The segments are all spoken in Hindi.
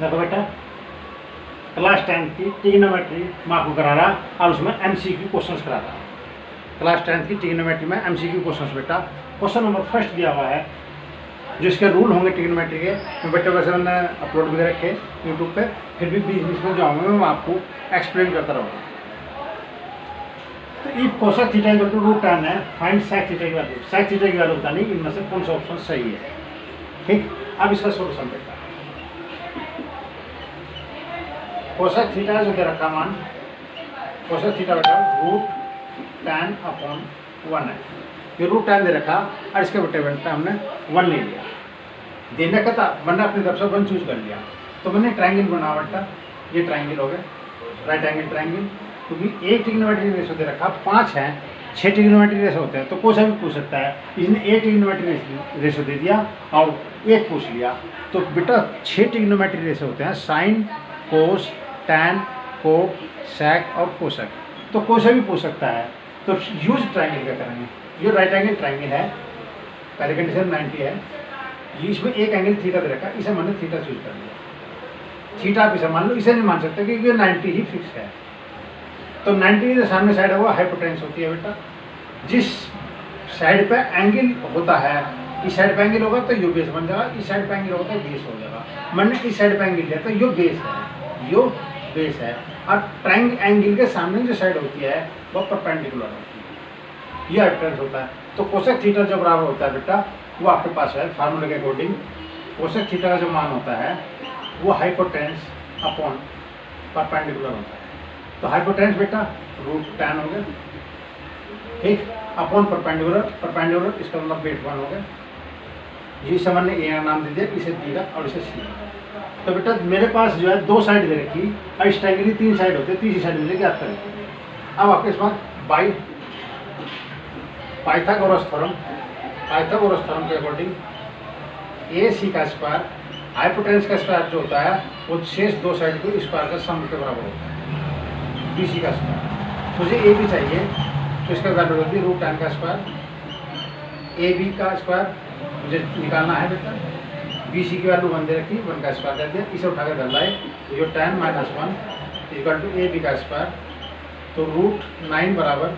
देखो बेटा, क्लास 10 की ट्रिग्नोमेट्री मैं आपको करा रहा और उसमें MCQ क्वेश्चंस करा रहा। क्लास 10 की ट्रिग्नोमेट्री में MCQ क्वेश्चंस बेटा, क्वेश्चन नंबर फर्स्ट दिया हुआ है, जो इसके रूल होंगे ट्रिग्नोमेट्री के। मैं बेटा वैसे मैंने अपलोड भी रखे यूट्यूब पे, फिर भी बीच बीच में जाऊँगा मैं आपको एक्सप्लेन करता रहूँगा। तो if cosec theta equal to root tan है, फाइंड सेक थीटा की वैल्यू। सेक थीटा की वैल्यू बतानी, इनमें से कौन सा ऑप्शन सही है। ठीक, अब इसका सोल्यूशन बेटा, कोसेक थीटा जो दे रखा मान, कोसेक थीटा बेटा रूट tan अपॉन 1 है। ये रूट tan दे रखा और इसके बेटा हमने 1 ले लिया। देने का था मैंने अपनी तरफ से 1 चूज कर लिया, तो मैंने ट्रायंगल बना बेटा, ये ट्रायंगल हो गया, राइट एंगल ट्रायंगल। क्योंकि एक ट्रिग्नोमेट्री रेशो दे रखा 5 है, 6 ट्रिग्नोमेट्री रेशो होते हैं, तो कोई सा भी पूछ सकता है। इसने एक ट्रिग्नोमेट्री रेशो दे दिया और एक पूछ लिया, तो बेटा 6 ट्रिग्नोमेट्री रेशो होते हैं, साइन, कोस, टैन, कोक, सेक और कोसेक, तो कोई सा भी पूछ सकता है। तो यूज ट्रायंगल क्या करेंगे, ये राइट एंगल ट्रायंगल है, पहले कंडीशन 90 है, इसमें एक एंगल थीटा दे रखा, इसे मैंने थीटा चूज कर लिया। थीटा आप इसे मान लो, इसे नहीं मान सकते क्योंकि ये 90 ही फिक्स है। तो 90 जो सामने साइड है वो हाइपोटेन्यूस होती है बेटा। जिस साइड पे एंगल होता है, इस साइड पे एंगल होगा तो यू बेस बन जाएगा, इस साइड पे एंगल होगा तो बेस हो जाएगा। मैंने इस साइड पे एंगल लिया तो यो बेस है, यो बेस है। और ट्रायंगल एंगल के सामने जो साइड होती है वो परपेंडिकुलर होती है, ये हाइपोटेन्यूस होता है। तो कोसेक थीटा जो बराबर होता है बेटा, वो आपके पास है फार्मूले के अकॉर्डिंग। कोसेक थीटा का जो मान होता है वो हाइपोटेन्यूस अपॉन परपेंडिकुलर होता है। तो हाइपोटेन्यूस बेटा रूट tan हो गया, ठीक, अपॉन परपेंडिकुलर, परपेंडिकुलर इसका मतलब बेस 1 हो गया। ये सामान्य ए का नाम दे दिया, इसे बी का और इसे सी। तो बेटा मेरे पास जो है 2 साइड दे रखी और इस ट्रायंगल की 3 साइड होती है, तीसरी साइड मुझे ज्ञात करेंगे। अब आपके पास पाइथागोरस थ्योरम के अकॉर्डिंग ए सी का स्क्वायर हाइपोटेन्यूस का स्क्वायर जो होता है वो शेष 2 साइड को स्क्वायर का सम के बराबर होता है, BC का स्क्वायर। मुझे ए भी चाहिए तो इसका वैल्यू होती है रूट tan का स्क्वायर। ए बी का स्क्वायर मुझे निकालना है बेटा, BC की वैल्यू 1 दे रखी, 1 का स्क्वायर दे दिया, इसे उठा कर डल लाए, जो tan minus 1 equal to AB का स्क्वायर। तो रूट 9 बराबर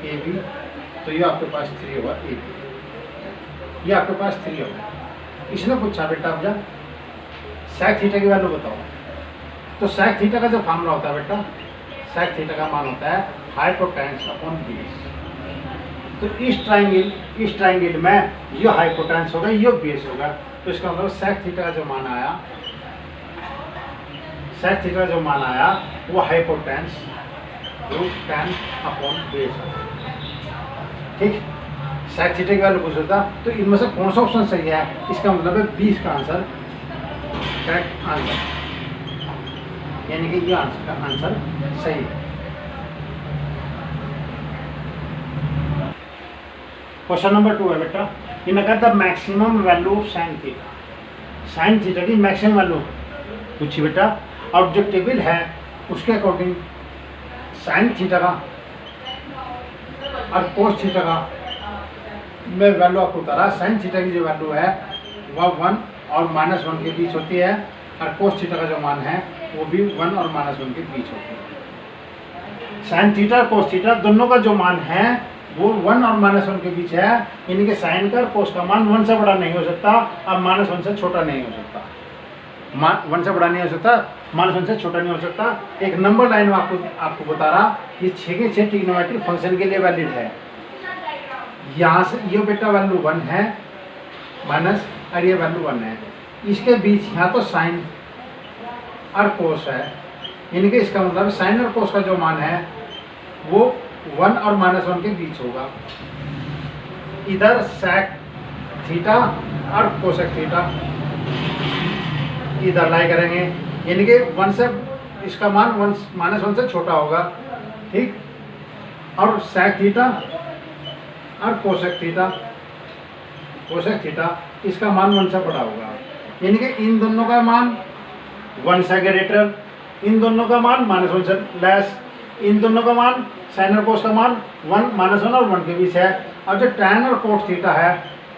AB, तो ये आपके पास 3 होगा AB, ये आपके पास 3 होगा। इसने पूछा बेटा अब जा सेक थीटा की वैल्यू बताओ। तो सेक थीटा का जो फार्मूला होता है बेटा, सेक थीटा का मान होता है हाइपोटेन्यूस अपॉन बेस। तो इस ट्रायंगल में ये हाइपोटेन्यूस होगा, ये बेस होगा, तो इसका मतलब सेक थीटा का जो मान आया, सेक थीटा का जो मान आया वो hypotenuse root tan upon base होगा। ठीक, सेक थीटा की वैल्यू पूछ होता, तो इनमें से कौन सा ऑप्शन सही है, इसका मतलब है 20 का आंसर करेक्ट आंसर, यानी कि ये आंसर का आंसर सही है। क्वेश्चन नंबर 2 है बेटा, इन्हें कहता है maximum value of sine theta. Sine theta की मैक्सिमम वैल्यू पूछी बेटा, और जो टेबल है उसके अकॉर्डिंग साइन थीटा का और कोस थीटा का मैं वैल्यू आपको बता रहा। साइन थीटा की जो वैल्यू है वह 1 और -1 के बीच होती है, और कोस थीटा का जो मान है वो भी 1 और -1 के बीच होती है। साइन थीटा और कोस थीटा दोनों का जो मान है वो 1 और -1 के बीच है, यानी कि साइन का और कोस का मान 1 से बड़ा नहीं हो सकता और -1 से छोटा नहीं हो सकता। 1 से बड़ा नहीं हो सकता, -1 से छोटा नहीं हो सकता। एक नंबर लाइन में आपको बता रहा, ये 6 के 6 ट्रिग्नोमेट्री फंक्शन के लिए वैलिड है। यहाँ से ये बेटा वैल्यू 1 है माइनस, और ये वैल्यू 1 है, इसके बीच यहाँ तो साइन और कोस है, यानी कि इसका मतलब साइन और कोस का जो मान है वो 1 और -1 के बीच होगा। इधर सेक थीटा और कोसेक थीटा इधर लाई करेंगे, यानी कि 1 से इसका मान -1 से छोटा होगा, ठीक, और सेक थीटा और कोसेक थीटा इसका मान 1 से बड़ा होगा, यानी कि इन दोनों का मान 1 से ग्रेटर, इन दोनों का मान -1 से लेस, इन दोनों का मान साइन और कोस का मान 1 -1 और 1 के बीच है। और जो tan और कोस थीटा है,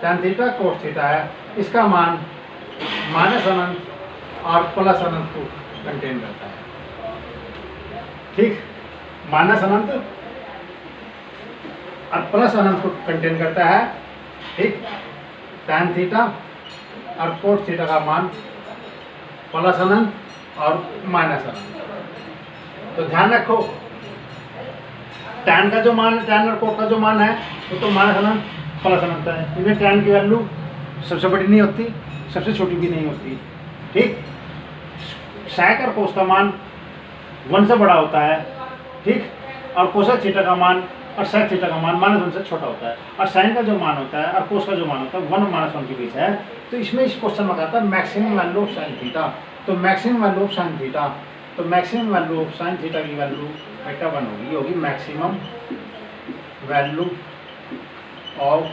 tan थीटा कोस थीटा है, इसका मान -1 और प्लस अनंत को कंटेन करता है। ठीक, माइनस अनंत और प्लस अनंत को कंटेन करता है। ठीक, tan थीटा और कोट थीटा का मान प्लस अनंत और माइनस अनंत। तो ध्यान रखो, tan का जो मान है, tan और कोट का जो मान है वो तो माइनस अनंत प्लस अनंत है। इनमें tan की वैल्यू सबसे बड़ी नहीं होती, सबसे छोटी भी नहीं होती। ठीक, sec और cos का मान 1 से बड़ा होता है। ठीक, और cosec थीटा का मान और sec थीटा का मान -1 से छोटा होता है। और sin का जो मान होता है और cos का जो मान होता है 1 और -1 के बीच है। तो इसमें इस क्वेश्चन में कहता है maximum value of sin theta. तो maximum value of sin theta, तो maximum value of sin theta की वैल्यू बेटा 1 होगी, ये होगी maximum value of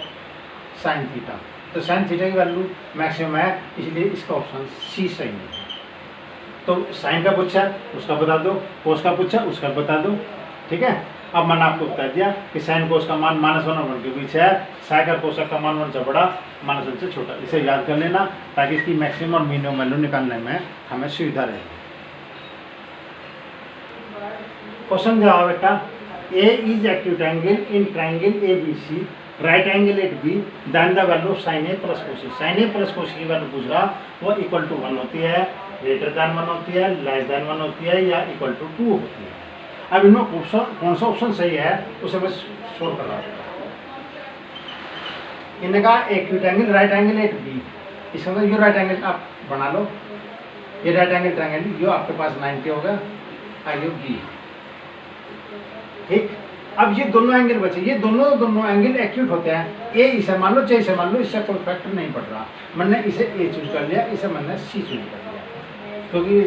sin theta. तो sin थीटा की वैल्यू मैक्सिमम है, इसलिए इसका ऑप्शन सी सही है। तो sin का पूछा उसका बता दो, cos का पूछा उसका बता दो। ठीक है, अब मैंने आपको बता दिया कि sin cos का मान -1 और 1 के बीच है, sec और cosec का मान 1 से बड़ा, -1 से छोटा। इसे याद कर लेना ताकि इसकी मैक्सिमम और मिनिमम वैल्यू निकालने में हमें सुविधा रहे। क्वेश्चन जवाब बेटा, A is acute angle in triangle ABC, right angle at B, then the value of sin A plus cos A। sin A plus cos A की वैल्यू पूछ रहा, वो इक्वल टू 1 होती है, ग्रेटर दैन 1 होती है, लेस दैन 1 होती है या इक्वल टू 2 होती है। अब इनमें कौन सा ऑप्शन सही है उसे मैं सोल्व कर रहा हूँ। इन्हें कहा acute angle right angle at B, इसका मतलब ये राइट एंगल आप बना लो, ये राइट एंगल ट्रायंगल, ये आपके पास 90 होगा और ये बी। ठीक, अब ये दोनों एंगल बचे, ये दोनों एंगल एक्यूट होते हैं। ए इसे मान लो चाहे इसे मान लो, इससे कोई फैक्टर नहीं पड़ रहा। मैंने इसे ए चूज कर लिया, इसे मैंने सी चूज कर लिया, क्योंकि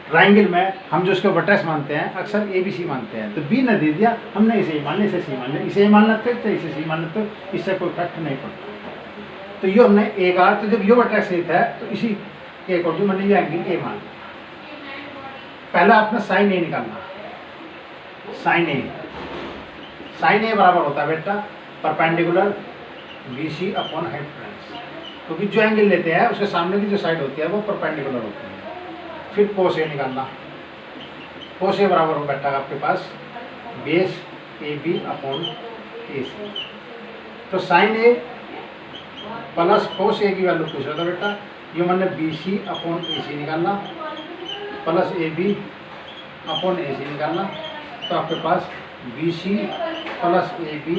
ट्रायंगल में हम जो इसके वर्टेक्स मानते हैं अक्सर ए बी सी मानते हैं। तो बी ने दे दिया, हमने इसे मान लिया, इसे सी मान लिया, इसे मान लेते तो इसे सी मान लेते, इससे कोई फैक्टर नहीं पड़ता। तो ये हमने ए कहा, तो जब ये वर्टेक्स ए था तो इसी ए को जो मैंने ये एंगल ए मान लिया। पहला आपने साइन ए निकालना, साइन ए बराबर होता है बेटा perpendicular B C upon hypotenuse, क्योंकि जो एंगल लेते हैं उसके सामने की जो साइड होती है वो परपेंडिकुलर होती है। फिर कोस ए निकालना, कोस ए बराबर हो बेटा आपके पास base A B upon A सी। तो साइन ए प्लस कोस ए की वैल्यू पूछ रहा था बेटा, ये मैंने B C upon A C निकालना plus A B upon A C निकालना। तो आपके पास B C plus A B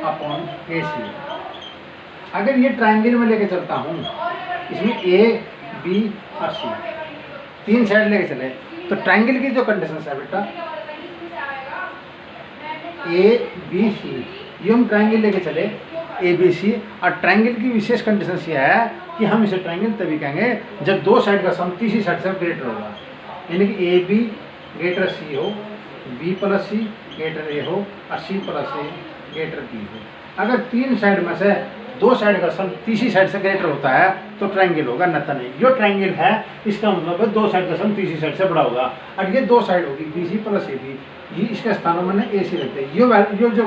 upon A C. अगर ये ट्रायंगल में लेके चलता हूँ, इसमें ए बी और सी तीन साइड लेके चले, तो ट्रायंगल की जो कंडीशन है बेटा ए बी सी, ये हम ट्रायंगल लेके चले ए बी सी, और ट्रायंगल की विशेष कंडीशन ये है कि हम इसे ट्रायंगल तभी कहेंगे जब दो साइड का सम तीसरी साइड से ग्रेटर होगा, यानी कि ए बी ग्रेटर सी हो, बी प्लस सी ग्रेटर ए हो और सी प्लस ए ग्रेटर बी हो। अगर तीन साइड में से दो साइड का सम तीसरी साइड से ग्रेटर होता है तो ट्रायंगल होगा, अन्यथा नहीं। जो ट्रायंगल है इसका मतलब है दो साइड का सम तीसरी साइड से बड़ा होगा, और ये दो साइड होगी B C plus A B, ये इसके स्थानों में ए सी रखते हैं। ये जो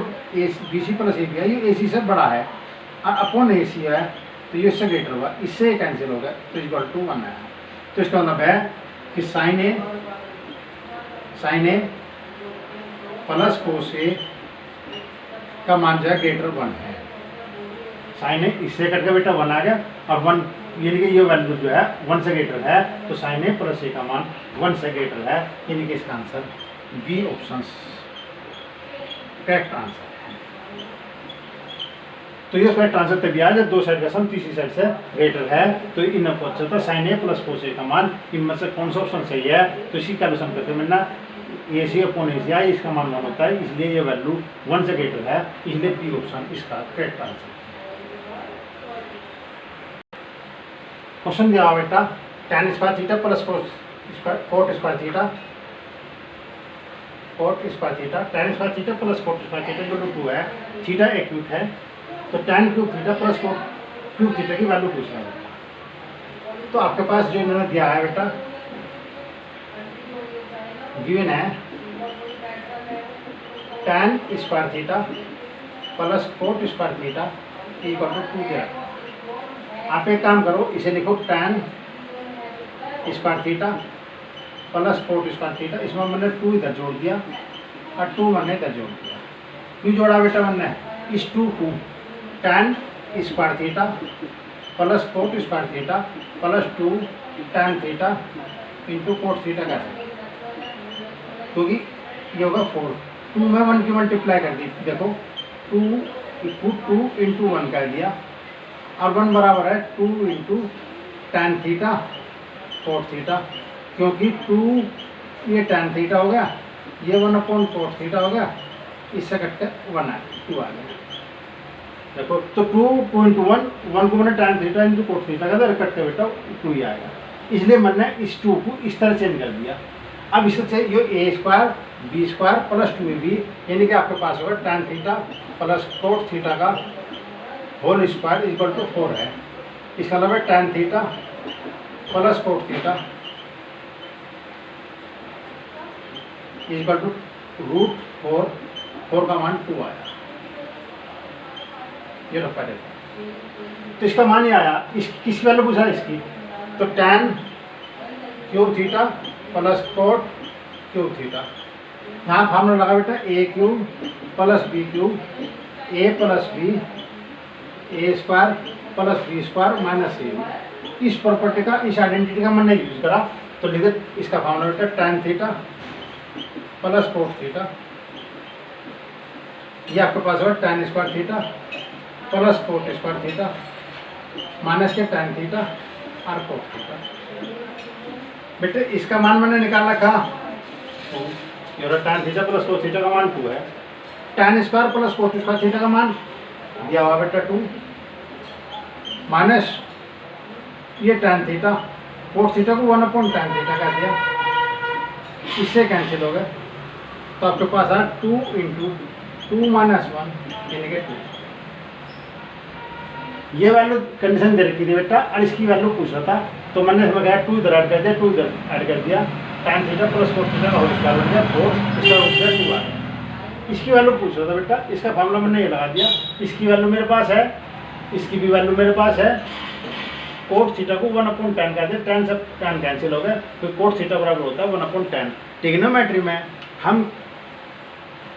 B C plus A B है ये ए सी से बड़ा है और अपॉन ए सी है, तो ये इससे ग्रेटर होगा, इससे कैंसिल होगा, तो इक्वल टू 1 है। तो इसका मतलब है कि साइन ए प्लस कोस ए का मान जो है ग्रेटर 1 है। साइन ए इससे कट के बेटा 1 आ गया, और 1 यानी कि ये वैल्यू जो है 1 से ग्रेटर है, तो साइन ए प्लस ए का मान 1 से ग्रेटर है, यानी कि इसका answer B option correct answer है। तो ये करेक्ट आंसर तभी आया जब दो साइड का सम तीसरी साइड से ग्रेटर है। तो इन क्वेश्चन था साइन ए प्लस कोस ए का मान इनमें से कौन सा ऑप्शन सही है, तो इसी कैलकुलेशन करते हैं मैंने ए सी अपॉन ए सी आई, इसका मान 1 होता है, इसलिए ये वैल्यू 1 से ग्रेटर है, इसलिए बी ऑप्शन इसका करेक्ट आंसर है। क्वेश्चन दिया बेटा tan square theta plus cot square theta, coat square theta, tan square theta plus cot square theta जो 2 है, थीटा एक्यूट है, तो tan cube theta plus cot cube theta की वैल्यू पूछ रहा है। तो आपके पास जो इन्होंने दिया है बेटा गिवन है tan square theta plus cot square theta equal to 2 दिया। आप एक काम करो, इसे लिखो tan square theta plus cot square theta, इसमें मैंने 2 इधर जोड़ दिया और 2 मैंने इधर जोड़ दिया। क्यों जोड़ा बेटा मैंने? इस 2 tan square theta plus cot square theta plus 2 tan theta into cot theta कैसे, क्योंकि ये होगा 4, 2 में 1 की मल्टीप्लाई कर दी, देखो 2 इंटू 1 कर दिया और 1 बराबर है 2 into tan theta cot theta, क्योंकि 2 ये टैन थीटा हो गया, ये 1 अपॉन कोट थीटा हो गया, इससे कट के 1 है 2 आ गया। देखो तो 2 इंटू 1 को मैंने tan theta into coat theta का कट के बेटा 2 ही आएगा, इसलिए मैंने इस 2 को इस तरह चेंज कर दिया। अब इससे ये A square B square plus 2ab, यानी कि आपके पास होगा tan theta plus cot theta का होल स्क्वायर इक्वल टू 4 है। इसका मतलब है tan theta plus cot theta equal to √4 का मान 2 आया, ये रखा रहेगा। तो इसका मान ये आया, किसकी वैल्यू पूछा इसकी, तो tan cube theta plus cot cube theta, यहाँ फार्मूला लगा बेटा A cube plus B cube A plus B A square plus B square minus A. इस प्रॉपर्टी का, इस आइडेंटिटी का मैंने यूज करा, तो लिखे इसका फार्मूला बेटा tan theta plus cot theta, ये आपके पास होगा tan square theta plus cot square theta minus के टैन थीटा और कोट थीटा। बेटे इसका मान मैंने निकाला कहाँ, ये tan theta plus cot theta का मान 2 है, tan square plus cot square theta का मान दिया हुआ बेटा 2 माइनस ये टैन थीटा कोट थीटा को 1 अपॉन टैन थीटा का दिया, इससे कैंसिल हो गए, तो आपके पास है 2 इंटू 2 माइनस 1 यानी कि 2। ये वैल्यू कंडीशन दे रखी थी बेटा और इसकी वैल्यू पूछ रहा था, तो मैंने इसमें कहा 2 इधर ऐड कर दिया, 2 इधर ऐड कर दिया, tan theta plus cot theta का होल स्क्वायर बन गया 4, इसका हो गया 2 आ गया। इसकी वैल्यू पूछ रहा था बेटा, इसका फार्मूला मैंने ये लगा दिया, इसकी वैल्यू मेरे पास है, इसकी भी वैल्यू मेरे पास है, कोट थीटा को 1 अपॉन टैन कहते हैं, टैन सब टैन कैंसिल हो गए, तो कोट थीटा बराबर होता है 1 अपॉन टैन। ट्रिग्नोमेट्री में हम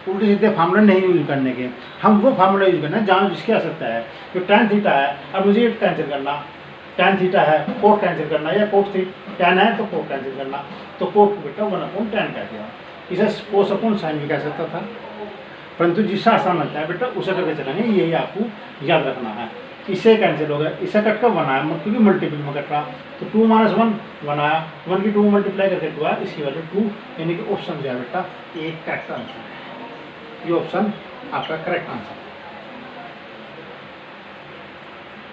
उल्टे सीधे फार्मूला नहीं यूज करने के, हम वो फार्मूला यूज करना है जहाँ जिसकी आवश्यकता है, तो टैन थीटा है और मुझे कैंसिल करना, टैन थीटा है कोट कैंसिल करना, या कोट टैन है तो कोट कैंसिल करना, तो कोट को बेटा 1 अपॉन टैन कह दिया। इसे कोस अपॉन साइन भी कह सकता था, परंतु जिससे आसान लगता है बेटा उसे करके चलेंगे, यही आपको याद रखना है। इससे कैंसिल हो गया, इससे कट कर 1 आया, क्योंकि मल्टीपल में कट रहा, तो 2 माइनस 1 आया, 1 की 2 मल्टीप्लाई करके 2 आया, इसकी वैल्यू 2, यानी कि ऑप्शन जो है बेटा एक करेक्ट आंसर है, ये ऑप्शन आपका करेक्ट आंसर है।